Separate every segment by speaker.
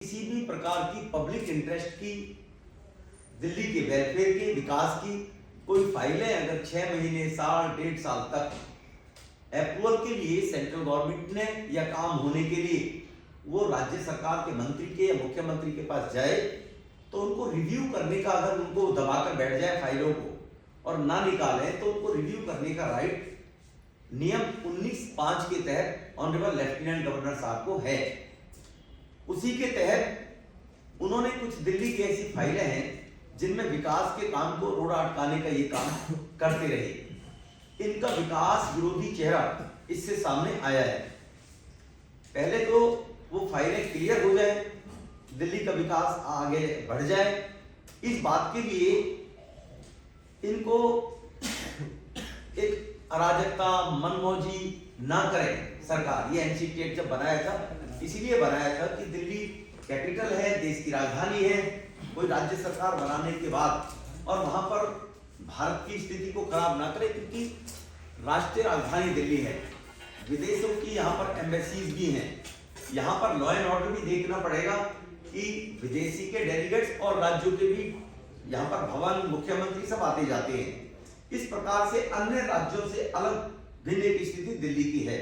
Speaker 1: किसी भी प्रकार की पब्लिक इंटरेस्ट की, दिल्ली के वेलफेयर के विकास की कोई फाइलें अगर 6 महीने, साल, 1.5 साल तक अप्रूवल के लिए सेंट्रल गवर्नमेंट ने या काम होने के लिए वो राज्य सरकार के मंत्री के या मुख्यमंत्री के पास जाए तो उनको रिव्यू करने का, अगर उनको दबाकर बैठ जाए फाइलों को और ना निकाले तो उनको रिव्यू करने का राइट नियम 19(5) के तहत ऑनरेबल लेफ्टिनेंट गवर्नर साहब को है। उसी के तहत उन्होंने कुछ दिल्ली की ऐसी फाइलें हैं जिनमें विकास के काम को रोड़ा अटकाने का ये काम करते रहे। इनका विकास विरोधी चेहरा इससे सामने आया है। पहले तो वो फाइलें क्लियर हो जाए, दिल्ली का विकास आगे बढ़ जाए, इस बात के लिए इनको एक अराजकता, मनमौजी ना करें सरकार। ये एनसीटी एक्ट जब बनाया था इसीलिए बनाया था कि दिल्ली कैपिटल है, देश की राजधानी है, कोई राज्य सरकार बनाने के बाद और वहां पर भारत की स्थिति को खराब ना करे, क्योंकि राष्ट्रीय राजधानी दिल्ली है, विदेशों की यहाँ पर एम्बेसीज भी हैं, यहाँ पर लॉ एंड ऑर्डर भी देखना पड़ेगा कि विदेशी के डेलीगेट्स और राज्यों के भी यहाँ पर भवन, मुख्यमंत्री सब आते जाते हैं। इस प्रकार से अन्य राज्यों से अलग भिन्न एक स्थिति दिल्ली की है।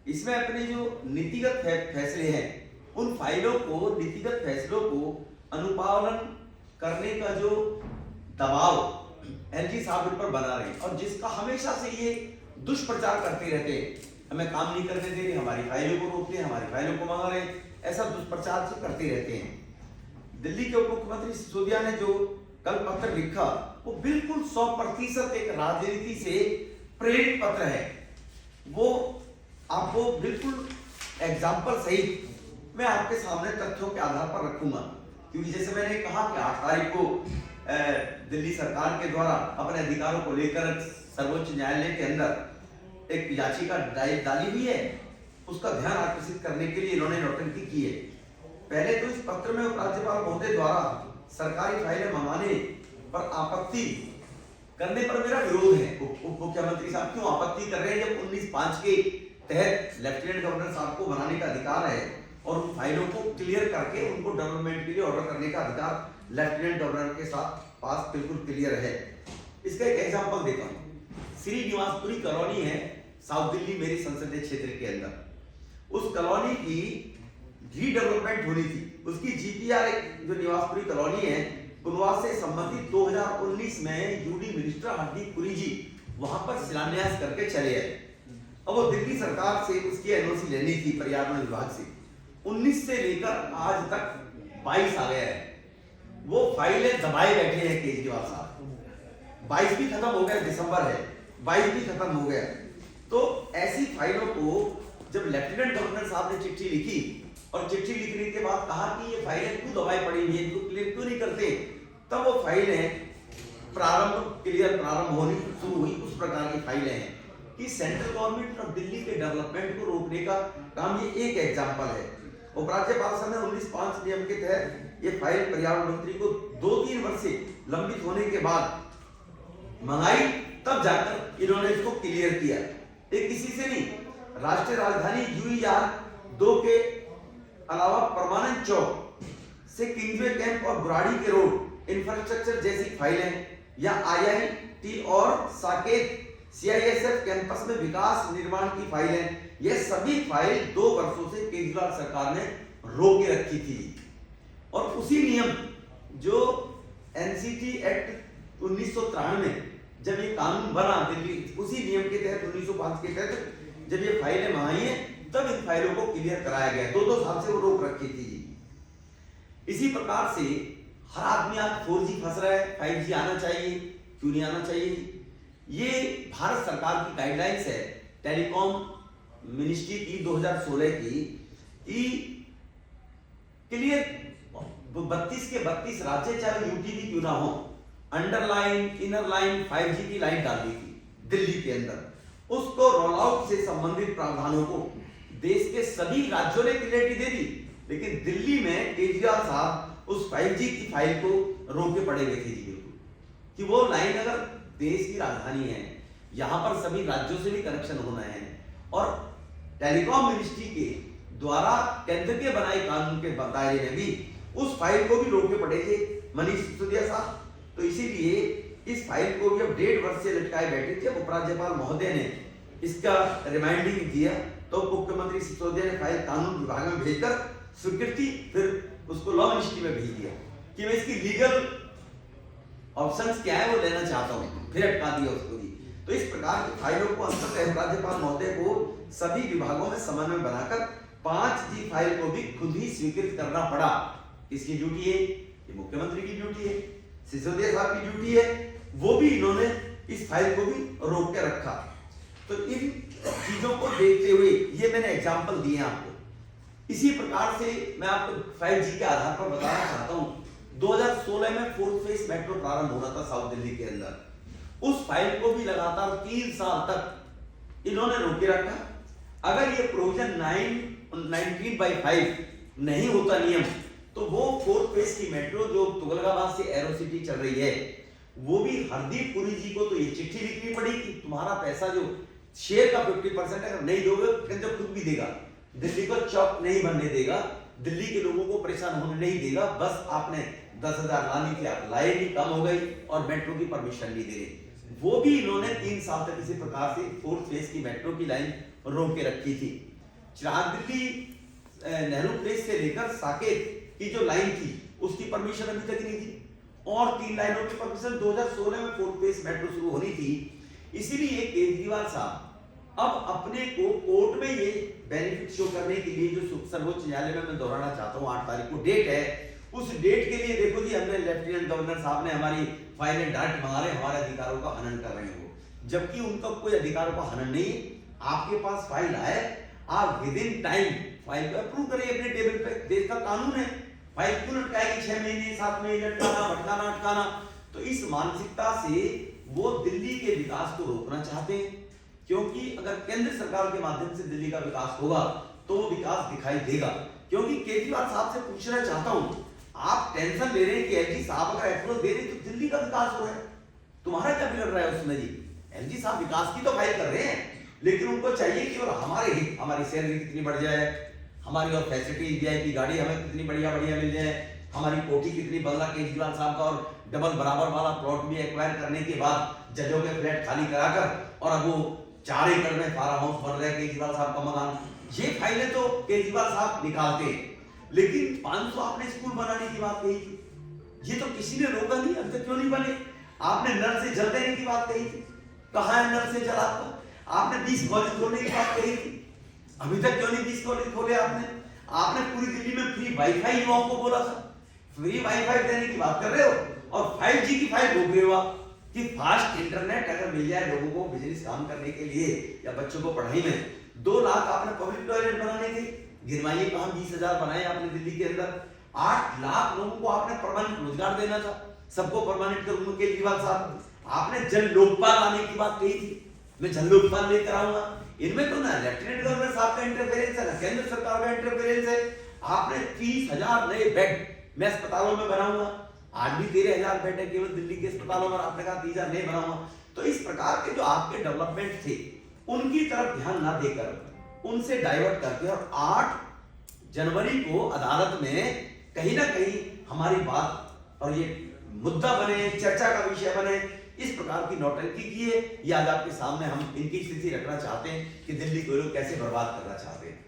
Speaker 1: इसमें अपने जो नीतिगत फैसले हैं, उन फाइलों को, नीतिगत फैसलों को अनुपालन करने का जो दबाव एलजी साहब इन पर बना रहे हैं और जिसका हमेशा से ये दुष्प्रचार करते रहते हैं, हमें काम नहीं करने दे रहे, हमारी फाइलों को रोकते हैं, हमारी फाइलों को मंगा रहे हैं, ऐसा दुष्प्रचार से करते रहते हैं। दिल्ली के उप मुख्यमंत्री सिसोदिया ने जो कल पत्र लिखा वो बिल्कुल 100% एक राजनीति से प्रेरित पत्र है। वो आपको बिल्कुल एग्जाम्पल सहित मैं आपके सामने तथ्यों के आधार पर रखूंगा, क्योंकि जैसे मैंने कहा कि 8 तारीख को दिल्ली सरकार के द्वारा अपने अधिकारों को लेकर सर्वोच्च न्यायालय के अंदर एक याचिका डाली हुई है, उसका ध्यान आकर्षित करने के लिए इन्होंने नौटंकी की है। पहले तो इस पत्र में राज्यपाल महोदय द्वारा सरकारी फाइलें मंगाने पर आपत्ति करने पर मेरा विरोध है। उप मुख्यमंत्री साहब क्यों आपत्ति कर रहे हैं जब 19(5) के तहत लेफ्टिनेंट गवर्नर साहब को बनाने का अधिकार है और उन फाइलों को क्लियर करके उनको डेवलपमेंट के लिए ऑर्डर करने का अधिकार लेफ्टिनेंट गवर्नर के साथ पास बिल्कुल क्लियर है। इसका एक एग्जांपल देता हूं। श्रीनिवासपुरी कॉलोनी है साउथ दिल्ली, मेरे संसदीय क्षेत्र के अंदर। उस कॉलोनी की रीडेवलपमेंट होनी थी, उसकी जीपीआर, जो निवासपुरी कॉलोनी है, पुनर्वास से संबंधित 2019 में यूडी मिनिस्टर हरदीप पुरी जी वहां पर शिलान्यास करके चले आए। अब वो दिल्ली सरकार से उसकी एनओसी लेनी थी पर्यावरण विभाग से। 19 से लेकर आज तक 22 आ गया है, वो फाइलें दबाए बैठे हैं केजरीवाल साहब। 22 भी खत्म हो गया, दिसंबर है, 22 भी खत्म हो गया। तो ऐसी फाइलों को जब लेफ्टिनेंट गवर्नर साहब ने चिट्ठी लिखी और चिट्ठी लिखने के बाद कहा कि ये फाइलें क्यों दबाई पड़ी हुई है, इनको क्लियर क्यों नहीं करते, तब वो फाइलें प्रारंभ होनी शुरू हुई। उस प्रकार की फाइलें हैं कि सेंट्रल गवर्नमेंट और दिल्ली के डेवलपमेंट को रोकने का काम ये एक एग्जांपल है। उपराज्यपाल साहब ने 19(5) नियम के तहत ये फाइल पर्यावरण मंत्री को 2-3 वर्ष से लंबित होने के बाद मंगाई, तब जाकर इन्होंने इसको क्लियर किया। एक किसी से नहीं, राष्ट्रीय राजधानी UER-2 के अलावा परमानेंट चौक से किंग्सवे कैंप और बुराड़ी के रोड इंफ्रास्ट्रक्चर जैसी फाइलें या IIT और साकेत CISF कैंपस में विकास निर्माण की फाइलें, ये सभी फाइल 2 वर्षों से केजरीवाल सरकार ने रोक के रखी थी। और उसी नियम जो एनसीटी एक्ट 1993 में जब ये कानून बना दिल्ली, उसी नियम के तहत 1905 के तहत जब ये फाइलें मंगाई हैं, तब इन फाइलों को क्लियर कराया गया। 2-2 साल से वो रोक रखी थी। इसी प्रकार से हर आदमी आज 4G फंस रहा है, 5G आना चाहिए, क्यों नहीं आना चाहिए। ये भारत सरकार की गाइडलाइंस है, टेलीकॉम मिनिस्ट्री की 2016 की क्लियर 32 के 32 राज्य, चाहे यूटी भी क्यों ना हो, अंडरलाइन, इनर लाइन 5G की लाइन डाल दी थी दिल्ली के अंदर। उसको रोल आउट से संबंधित प्रावधानों को देश के सभी राज्यों ने क्लियरिटी दे दी, लेकिन दिल्ली में केजरीवाल साहब उस 5G की फाइल को रोके पड़े हुए थे कि वो लाइन अगर देश की राजधानी है, यहाँ पर सभी राज्यों से भी कनेक्शन होना है और टेलीकॉम मिनिस्ट्री के द्वारा केंद्र के बनाए कानून के दायरे में भी उस फाइल को भी रोके पड़े थे मनीष सिसोदिया साहब। तो इसीलिए इस फाइल को भी अब 1.5 वर्ष से लटकाए बैठे थे। उपराज्यपाल महोदय ने इसका रिमाइंडिंग दिया तो मुख्यमंत्री सिसोदिया ने फाइल कानून विभाग में भेजकर स्वीकृति फिर उसको लॉ मिनिस्ट्री में भेज दिया कि मैं इसकी लीगल ऑप्शंस क्या है वो लेना चाहता हूँ, फिर अटका दिया उसको भी। तो इस प्रकार की फाइलों को अंततः राज्यपाल महोदय को सभी विभागों में समन्वय बनाकर 5G फाइल को भी खुद ही स्वीकृत करना पड़ा। किसकी ड्यूटी है? ये मुख्यमंत्री की ड्यूटी है, सिसोदिया साहब की ड्यूटी है, वो भी इन्होंने इस फाइल को भी रोक के रखा। तो इन चीजों को देखते हुए ये मैंने एग्जांपल दिए आपको। इसी प्रकार से मैं आपको 5G के आधार पर बताना चाहता हूँ। 2016 में 4th फेज मेट्रो प्रारंभ होना था साउथ दिल्ली के अंदर। उस फाइल को भी लगातार 3 साल तक इन्होंने रोके रखा। अगर ये प्रोविजन 19/5 नहीं होता नियम, तो वो 4th फेज की मेट्रो जो तुगलकाबाद से एरो सिटी चल रही है, वो भी हरदीप पुरी जी को तो ये चिट्ठी लिखनी पड़ी कि तुम्हारा पैसा जो शेयर का 50% अगर नहीं दोगे केंद्र खुद भी देगा, दिल्ली को चौक नहीं बनने देगा, दिल्ली के लोगों को परेशान होने नहीं देगा। बस आपने 10,000 लानी थी, आप लाए नहीं, कम हो गई और मेट्रो की परमिशन नहीं दे रहे। वो भी इन्होंने 3 साल तक इसी प्रकार से 4th फेज की मेट्रो की लाइन रोक के रखी थी। चिराग दिल्ली नेहरू प्लेस से लेकर साकेत की जो लाइन थी उसकी परमिशन अभी तक नहीं थी, और 3 लाइनों की परमिशन 2016 में 4th फेज मेट्रो शुरू होनी थी। इसीलिए केजरीवाल साहब अब अपने को कोर्ट में ये बेनिफिट शो करने के लिए जो सर्वोच्च न्यायालय में मैं दोहराना चाहता हूँ, 8 तारीख को डेट है, उस डेट के लिए देखो जी हमने लेफ्टिनेंट गवर्नर साहब ने हमारी फाइलें डायरेक्ट मंगा रहे, हमारे अधिकारों का हनन कर रहे हैं वो, जबकि उनका कोई अधिकारों का हनन नहीं। आपके पास फाइल आए, आप विद इन टाइम फाइल को अप्रूव करिए अपने टेबल पे, देश का कानून है। फाइल क्यों लटकाएगी 6 महीने 7 महीने लटकाना, भटकाना अटकाना? तो इस मानसिकता से वो दिल्ली के विकास को रोकना चाहते हैं, क्योंकि अगर केंद्र सरकार के माध्यम से दिल्ली का विकास होगा तो वो विकास दिखाई देगा। क्योंकि केजरीवाल साहब से पूछना चाहता हूं, आप टेंशन ले रहे हैं कि एलजी साहब अगर अप्रूवल दे रहे तो दिल्ली का विकास हो रहा है, तुम्हारा क्या बिगड़ रहा है उसमें जी? एलजी साहब विकास की तो फाइल कर रहे हैं, लेकिन उनको चाहिए कि और हमारी सैलरी कितनी बढ़ जाए, हमारी और फैसिलिटी वीआईपी गाड़ी हमें कितनी बढ़िया बढ़िया मिल जाए, हमारी कोठी कितनी बदला केजरीवाल साहब का, और डबल बराबर वाला प्लॉट भी एक्वायर करने के बाद जजों के फ्लैट खाली कराकर और अब वो 4 एकड़ में फार्म हाउस बन रहा है केजरीवाल साहब का मकान। ये फाइलें तो केजरीवाल साहब निकालते हैं, लेकिन 500 आपने स्कूल बनाने की बात कही थी, ये तो किसी ने रोका नहीं, अभी तक क्यों नहीं बने? आपने नल से जल देने की बात कही थी, कहाँ है नल से जल आपका? आपने 20 कॉलेज खोलने की बात कही थी, अभी तक क्यों नहीं 20 कॉलेज खोले आपने? आपने पूरी दिल्ली में फ्री वाईफाई युवाओं को बोला था, फ्री वाईफाई देने की बात कर रहे हो और 5G की फाइल रोक रहे हो आप कि फास्ट इंटरनेट अगर मिल जाए लोगों को बिजनेस काम करने के लिए या बच्चों को पढ़ाई में। 2 लाख आपने पब्लिक टॉयलेट बनाने थे, गिनवाइए कहां 20,000 बनाए आपने दिल्ली के अंदर। 8 लाख लोगों को आपने परमानेंट रोजगार देना था, सबको परमानेंट करूंगा केजरीवाल साहब। आपने जल लोकपाल आने की बात कही थी, मैं जल लोकपाल लेकर आऊंगा। इनमें तो ना लेफ्टिनेंट गवर्नर साहब का इंटरफेरेंस है, ना केंद्र सरकार का इंटरफेरेंस है। आपने 30,000 नए बेड मैं अस्पतालों में बनाऊंगा, आज भी 13,000 बेड है केवल दिल्ली के अस्पतालों में, आपने कहा 30,000 नहीं बनाऊंगा। तो इस प्रकार के जो आपके डेवलपमेंट थे उनकी तरफ ध्यान ना देकर उनसे डाइवर्ट करके, और 8 जनवरी को अदालत में कहीं ना कहीं हमारी बात और ये मुद्दा बने, चर्चा का विषय बने, इस प्रकार की नौटंकी की है। ये आज आपके सामने हम इनकी स्थिति रखना चाहते हैं कि दिल्ली को लोग कैसे बर्बाद करना चाहते हैं।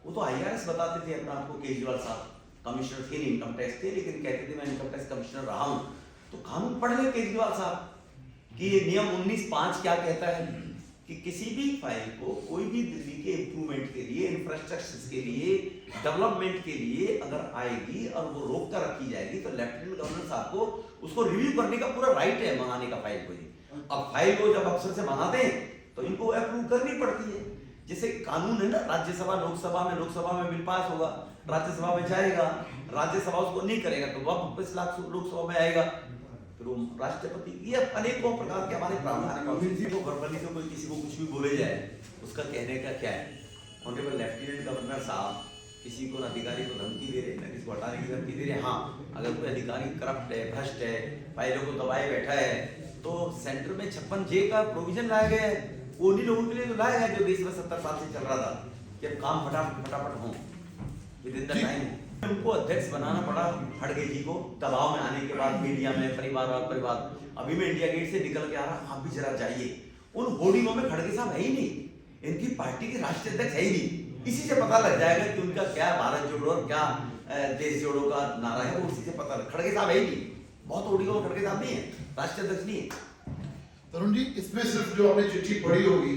Speaker 1: वो तो IRS बताते थे अपना आपको, केजरीवाल साहब कमिश्नर थे, इनकम टैक्स थे, लेकिन कहते थे मैं इनकम टैक्स कमिश्नर रहा हूं। तो कानून पढ़ ले केजरीवाल साहब कि ये नियम 19(5) क्या कहता है कि किसी भी फाइल को कोई भी दिल्ली के इंप्रूवमेंट के लिए, इंफ्रास्ट्रक्चर के लिए, डेवलपमेंट के लिए अगर आएगी और वो रोक कर रखी जाएगी तो लेफ्टिनेंट गवर्नर साहब को उसको रिव्यू करने का पूरा राइट है, मंगाने का फाइल को। अब फाइल को जब अफसर से मंगाते हैं तो इनको अप्रूव करनी पड़ती है। जैसे कानून है ना, राज्यसभा लोकसभा में बिल पास होगा, राज्यसभा में जाएगा, राज्यसभा उसको नहीं करेगा तो वापस लोकसभा में आएगा, फिर वो राष्ट्रपति। ये अनेकों प्रकार के हमारे प्रावधान है। तो वर्बली से कोई किसी को कुछ भी बोले जाए उसका कहने का क्या है? ऑनरेबल लेफ्टिनेंट गवर्नर साहब किसी को अधिकारी को धमकी दे रहे, न किसी को हटाने की धमकी दे रहे। हाँ, अगर कोई अधिकारी करप्ट है, भ्रष्ट है, फाइलों को दबाए बैठा है, तो सेंटर में 56J का प्रोविजन लाया गया है, वो उन्हीं लोगों के लिए लाया है जो देश में 70 साल से चल रहा था कि अब काम फटाफट हो। With in the time. उनको अध्यक्ष बनाना पड़ा खड़गे जी को, दबाव में आने के बाद मीडिया में परिवार। अभी मैं इंडिया गेट से निकल के आ रहा, आप भी जरा जाइए, उन होर्डिंगों में खड़गे साहब है ही नहीं, इनकी पार्टी के राष्ट्रीय अध्यक्ष है ही नहीं। इसी से पता लग जाएगा कि उनका क्या भारत जोड़ो और क्या देश जोड़ो का नारा है, वो उसी से पता लग। खड़गे साहब है ही नहीं, बहुत होर्डिंगों में खड़गे साहब नहीं है, राष्ट्रीय अध्यक्ष नहीं है।
Speaker 2: तरुण जी, इसमें सिर्फ जो आपने चिट्ठी पढ़ी होगी,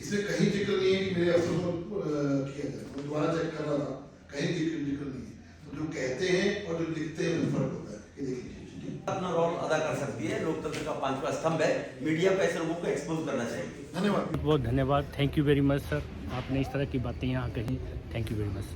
Speaker 2: इसमें कहीं जिक्र नहीं है कि मेरे अफसर को किया जाए, मैं दोबारा चेक कर रहा था, कहीं जिक्र नहीं है। तो जो कहते हैं और जो लिखते हैं उसमें फर्क होता है, ये देखिए।
Speaker 1: अपना रोल अदा कर सकती है, लोकतंत्र का 5वां स्तंभ है, मीडिया को ऐसे लोगों को एक्सपोज करना चाहिए।
Speaker 2: धन्यवाद।
Speaker 3: बहुत धन्यवाद, thank you very much sir, आपने इस तरह की बातें यहाँ कही, थैंक यू वेरी मच।